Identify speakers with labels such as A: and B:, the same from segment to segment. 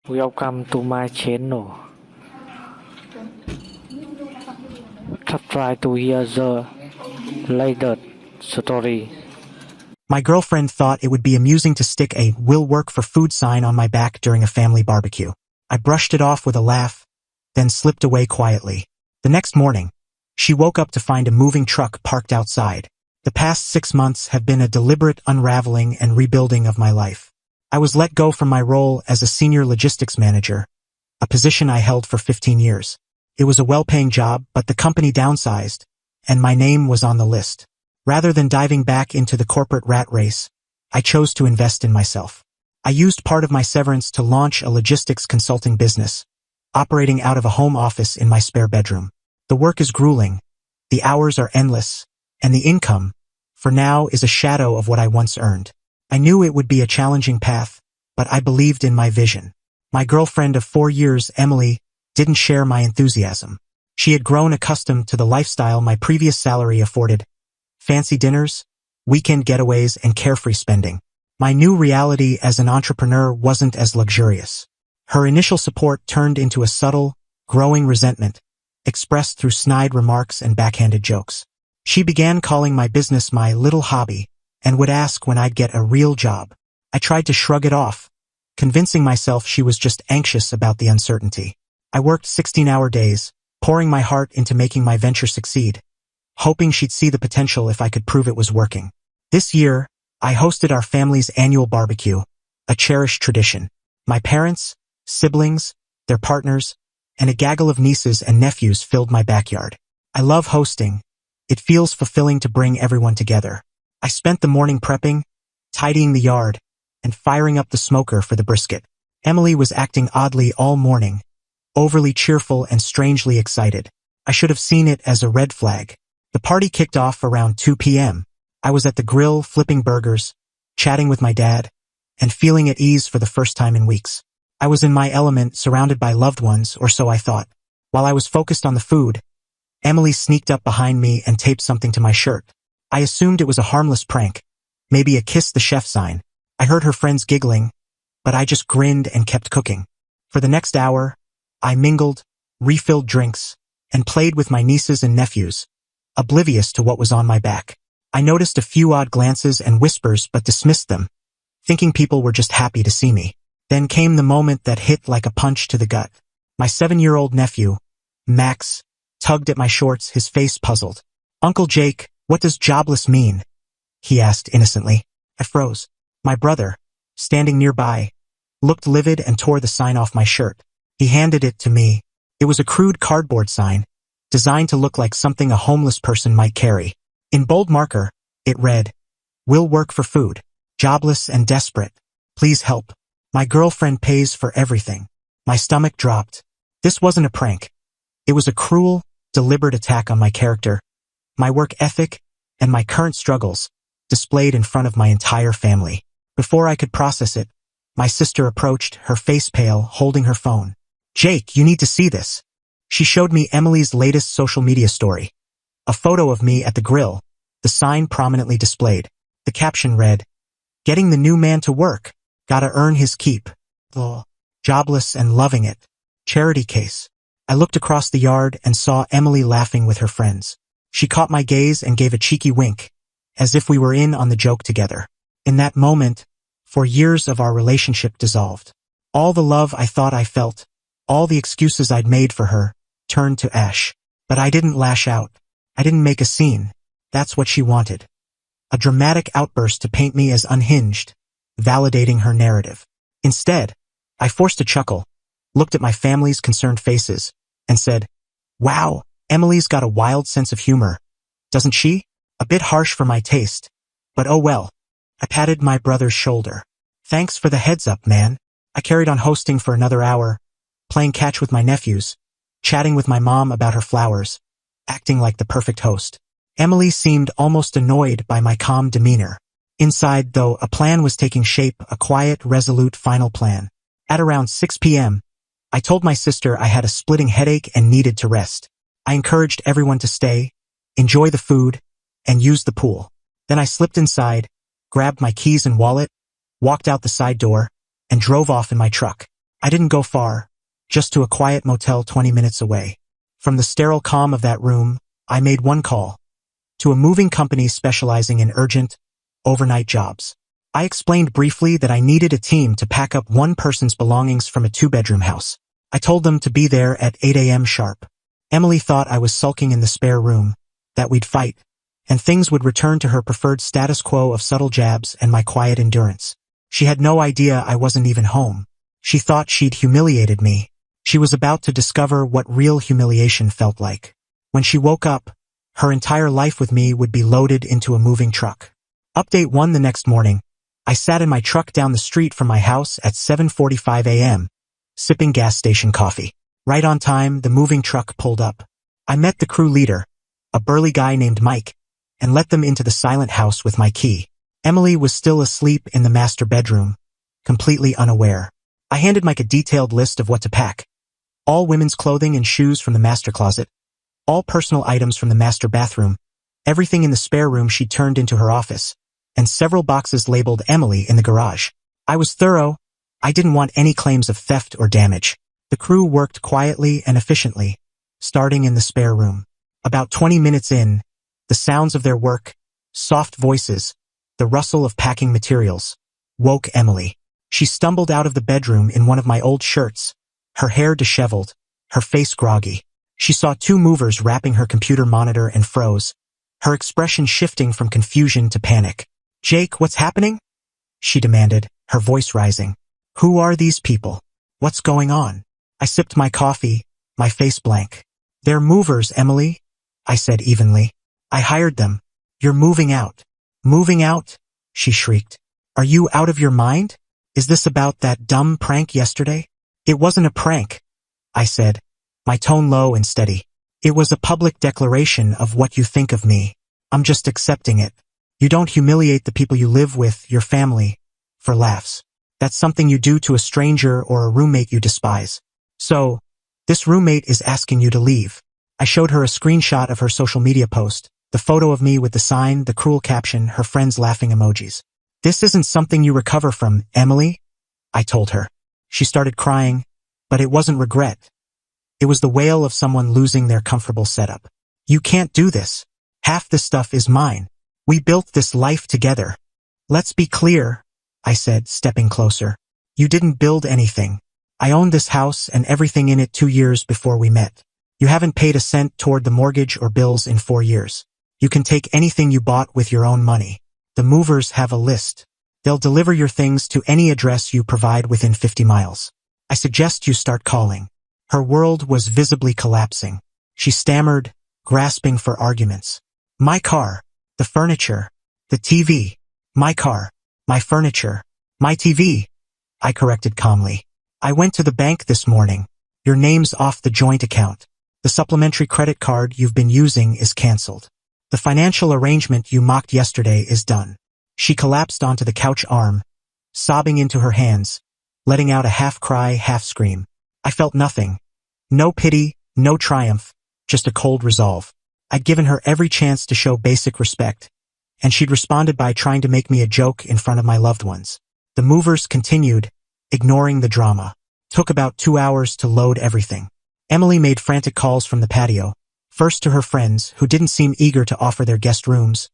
A: Welcome to my channel. Try to hear the latest story.
B: My girlfriend thought it would be amusing to stick a "will work for food" sign on my back during a family barbecue. I brushed it off with a laugh, then slipped away quietly. The next morning, she woke up to find a moving truck parked outside. The past 6 months have been a deliberate unraveling and rebuilding of my life. I was let go from my role as a senior logistics manager, a position I held for 15 years. It was a well-paying job, but the company downsized, and my name was on the list. Rather than diving back into the corporate rat race, I chose to invest in myself. I used part of my severance to launch a logistics consulting business, operating out of a home office in my spare bedroom. The work is grueling, the hours are endless, and the income, for now, is a shadow of what I once earned. I knew it would be a challenging path, but I believed in my vision. My girlfriend of 4 years, Emily, didn't share my enthusiasm. She had grown accustomed to the lifestyle my previous salary afforded: fancy dinners, weekend getaways, and carefree spending. My new reality as an entrepreneur wasn't as luxurious. Her initial support turned into a subtle, growing resentment, expressed through snide remarks and backhanded jokes. She began calling my business my little hobby, and would ask when I'd get a real job. I tried to shrug it off, convincing myself she was just anxious about the uncertainty. I worked 16-hour days, pouring my heart into making my venture succeed, hoping she'd see the potential if I could prove it was working. This year, I hosted our family's annual barbecue, a cherished tradition. My parents, siblings, their partners, and a gaggle of nieces and nephews filled my backyard. I love hosting. It feels fulfilling to bring everyone together. I spent the morning prepping, tidying the yard, and firing up the smoker for the brisket. Emily was acting oddly all morning, overly cheerful and strangely excited. I should have seen it as a red flag. The party kicked off around 2 p.m. I was at the grill flipping burgers, chatting with my dad, and feeling at ease for the first time in weeks. I was in my element, surrounded by loved ones, or so I thought. While I was focused on the food, Emily sneaked up behind me and taped something to my shirt. I assumed it was a harmless prank, maybe a kiss the chef sign. I heard her friends giggling, but I just grinned and kept cooking. For the next hour, I mingled, refilled drinks, and played with my nieces and nephews, oblivious to what was on my back. I noticed a few odd glances and whispers but dismissed them, thinking people were just happy to see me. Then came the moment that hit like a punch to the gut. My 7-year-old nephew, Max, tugged at my shorts, his face puzzled. "Uncle Jake, what does jobless mean?" he asked innocently. I froze. My brother, standing nearby, looked livid and tore the sign off my shirt. He handed it to me. It was a crude cardboard sign, designed to look like something a homeless person might carry. In bold marker, it read, "Will work for food. Jobless and desperate. Please help. My girlfriend pays for everything." My stomach dropped. This wasn't a prank. It was a cruel, deliberate attack on my character, my work ethic, and my current struggles, displayed in front of my entire family. Before I could process it, my sister approached, her face pale, holding her phone. "Jake, you need to see this." She showed me Emily's latest social media story. A photo of me at the grill, the sign prominently displayed. The caption read, "Getting the new man to work. Gotta earn his keep. Ugh. Jobless and loving it. Charity case." I looked across the yard and saw Emily laughing with her friends. She caught my gaze and gave a cheeky wink, as if we were in on the joke together. In that moment, 4 years of our relationship dissolved. All the love I thought I felt, all the excuses I'd made for her, turned to ash. But I didn't lash out. I didn't make a scene. That's what she wanted. A dramatic outburst to paint me as unhinged, validating her narrative. Instead, I forced a chuckle, looked at my family's concerned faces, and said, "Wow, Emily's got a wild sense of humor, doesn't she? A bit harsh for my taste, but oh well." I patted my brother's shoulder. "Thanks for the heads up, man." I carried on hosting for another hour, playing catch with my nephews, chatting with my mom about her flowers, acting like the perfect host. Emily seemed almost annoyed by my calm demeanor. Inside, though, a plan was taking shape, a quiet, resolute final plan. At around 6 p.m., I told my sister I had a splitting headache and needed to rest. I encouraged everyone to stay, enjoy the food, and use the pool. Then I slipped inside, grabbed my keys and wallet, walked out the side door, and drove off in my truck. I didn't go far, just to a quiet motel 20 minutes away. From the sterile calm of that room, I made one call. To a moving company specializing in urgent, overnight jobs. I explained briefly that I needed a team to pack up one person's belongings from a 2-bedroom house. I told them to be there at 8 a.m. sharp. Emily thought I was sulking in the spare room, that we'd fight, and things would return to her preferred status quo of subtle jabs and my quiet endurance. She had no idea I wasn't even home. She thought she'd humiliated me. She was about to discover what real humiliation felt like. When she woke up, her entire life with me would be loaded into a moving truck. Update 1 the next morning. I sat in my truck down the street from my house at 7:45 a.m., sipping gas station coffee. Right on time, the moving truck pulled up. I met the crew leader, a burly guy named Mike, and let them into the silent house with my key. Emily was still asleep in the master bedroom, completely unaware. I handed Mike a detailed list of what to pack. All women's clothing and shoes from the master closet, all personal items from the master bathroom, everything in the spare room she turned into her office, and several boxes labeled Emily in the garage. I was thorough. I didn't want any claims of theft or damage. The crew worked quietly and efficiently, starting in the spare room. About 20 minutes in, the sounds of their work, soft voices, the rustle of packing materials, woke Emily. She stumbled out of the bedroom in one of my old shirts, her hair disheveled, her face groggy. She saw 2 movers wrapping her computer monitor and froze, her expression shifting from confusion to panic. "Jake, what's happening?" she demanded, her voice rising. "Who are these people? What's going on?" I sipped my coffee, my face blank. "They're movers, Emily," I said evenly. "I hired them. You're moving out." "Moving out?" she shrieked. "Are you out of your mind? Is this about that dumb prank yesterday?" "It wasn't a prank," I said, my tone low and steady. "It was a public declaration of what you think of me. I'm just accepting it. You don't humiliate the people you live with, your family, for laughs. That's something you do to a stranger or a roommate you despise. So, this roommate is asking you to leave." I showed her a screenshot of her social media post, the photo of me with the sign, the cruel caption, her friends laughing emojis. "This isn't something you recover from, Emily," I told her. She started crying, but it wasn't regret. It was the wail of someone losing their comfortable setup. "You can't do this. Half this stuff is mine. We built this life together." "Let's be clear," I said, stepping closer. "You didn't build anything. I owned this house and everything in it 2 years before we met. You haven't paid a cent toward the mortgage or bills in 4 years. You can take anything you bought with your own money. The movers have a list. They'll deliver your things to any address you provide within 50 miles. I suggest you start calling." Her world was visibly collapsing. She stammered, grasping for arguments. "My car, the furniture, the TV. My car, my furniture, my TV," I corrected calmly. "I went to the bank this morning. Your name's off the joint account. The supplementary credit card you've been using is canceled. The financial arrangement you mocked yesterday is done." She collapsed onto the couch arm, sobbing into her hands, letting out a half-cry, half-scream. I felt nothing. No pity, no triumph, just a cold resolve. I'd given her every chance to show basic respect, and she'd responded by trying to make me a joke in front of my loved ones. The movers continued, ignoring the drama. Took about 2 hours to load everything. Emily made frantic calls from the patio, first to her friends, who didn't seem eager to offer their guest rooms,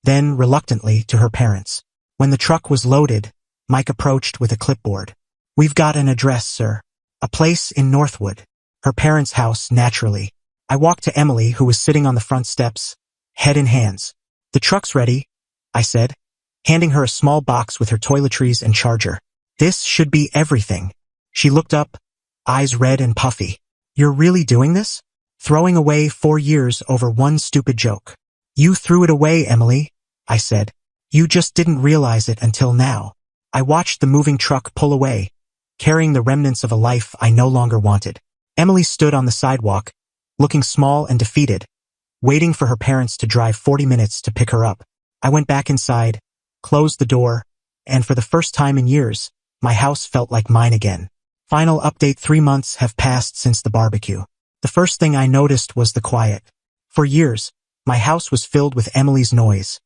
B: then, reluctantly, to her parents. When the truck was loaded, Mike approached with a clipboard. "We've got an address, sir. A place in Northwood." Her parents' house, naturally. I walked to Emily, who was sitting on the front steps, head in hands. "The truck's ready," I said, handing her a small box with her toiletries and charger. "This should be everything." She looked up, eyes red and puffy. "You're really doing this? Throwing away 4 years over one stupid joke?" "You threw it away, Emily," I said. "You just didn't realize it until now." I watched the moving truck pull away, carrying the remnants of a life I no longer wanted. Emily stood on the sidewalk, looking small and defeated, waiting for her parents to drive 40 minutes to pick her up. I went back inside, closed the door, and for the first time in years, my house felt like mine again. Final update: 3 months have passed since the barbecue. The first thing I noticed was the quiet. For years, my house was filled with Emily's noise.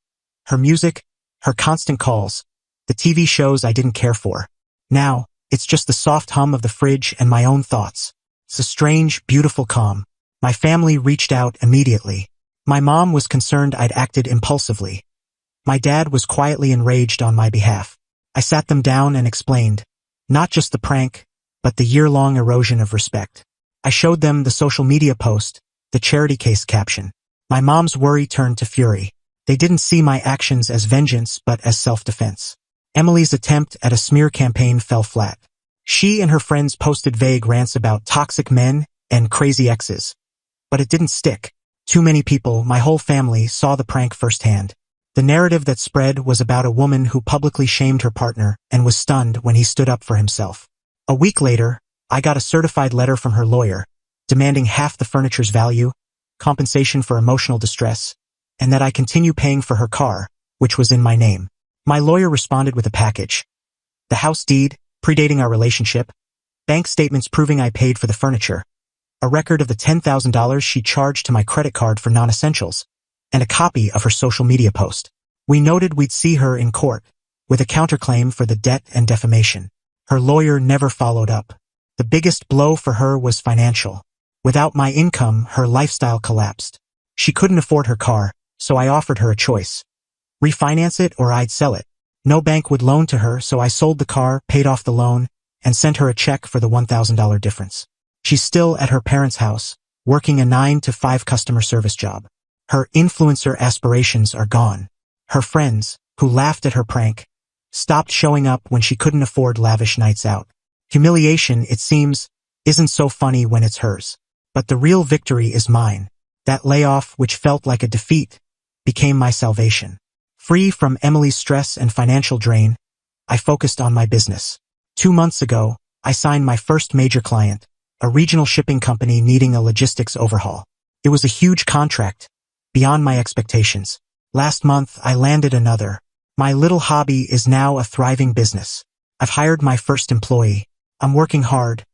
B: Her music, her constant calls, the TV shows I didn't care for. Now, It's just the soft hum of the fridge and my own thoughts. It's a strange, beautiful calm. My family reached out immediately. My mom was concerned I'd acted impulsively. My dad was quietly enraged on my behalf. I sat them down and explained, not just the prank, but the year-long erosion of respect. I showed them the social media post, the charity case caption. My mom's worry turned to fury. They didn't see my actions as vengeance but as self-defense. Emily's attempt at a smear campaign fell flat. She and her friends posted vague rants about toxic men and crazy exes. But it didn't stick. Too many people, my whole family, saw the prank firsthand. The narrative that spread was about a woman who publicly shamed her partner and was stunned when he stood up for himself. A week later, I got a certified letter from her lawyer, demanding half the furniture's value, compensation for emotional distress, and that I continue paying for her car, which was in my name. My lawyer responded with a package. The house deed, predating our relationship, bank statements proving I paid for the furniture, a record of the $10,000 she charged to my credit card for non-essentials, and a copy of her social media post. We noted we'd see her in court, with a counterclaim for the debt and defamation. Her lawyer never followed up. The biggest blow for her was financial. Without my income, her lifestyle collapsed. She couldn't afford her car, so I offered her a choice. Refinance it or I'd sell it. No bank would loan to her, so I sold the car, paid off the loan, and sent her a check for the $1,000 difference. She's still at her parents' house, working a 9-to-5 customer service job. Her influencer aspirations are gone. Her friends, who laughed at her prank, stopped showing up when she couldn't afford lavish nights out. Humiliation, it seems, isn't so funny when it's hers. But the real victory is mine. That layoff, which felt like a defeat, became my salvation. Free from Emily's stress and financial drain, I focused on my business. 2 months ago, I signed my first major client, a regional shipping company needing a logistics overhaul. It was a huge contract, beyond my expectations. Last month, I landed another. My little hobby is now a thriving business. I've hired my first employee. I'm working hard,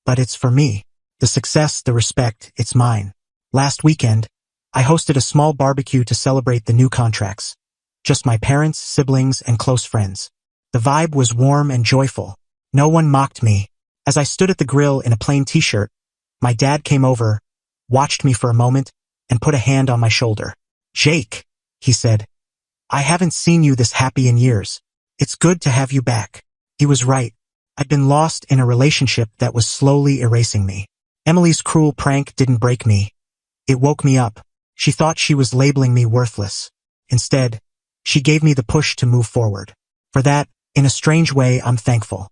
B: but it's for me. The success, the respect, it's mine. Last weekend, I hosted a small barbecue to celebrate the new contracts. Just my parents, siblings, and close friends. The vibe was warm and joyful. No one mocked me. As I stood at the grill in a plain t-shirt, my dad came over, watched me for a moment, and put a hand on my shoulder. "Jake," he said, "I haven't seen you this happy in years. It's good to have you back." He was right. I'd been lost in a relationship that was slowly erasing me. Emily's cruel prank didn't break me. It woke me up. She thought she was labeling me worthless. Instead, she gave me the push to move forward. For that, in a strange way, I'm thankful.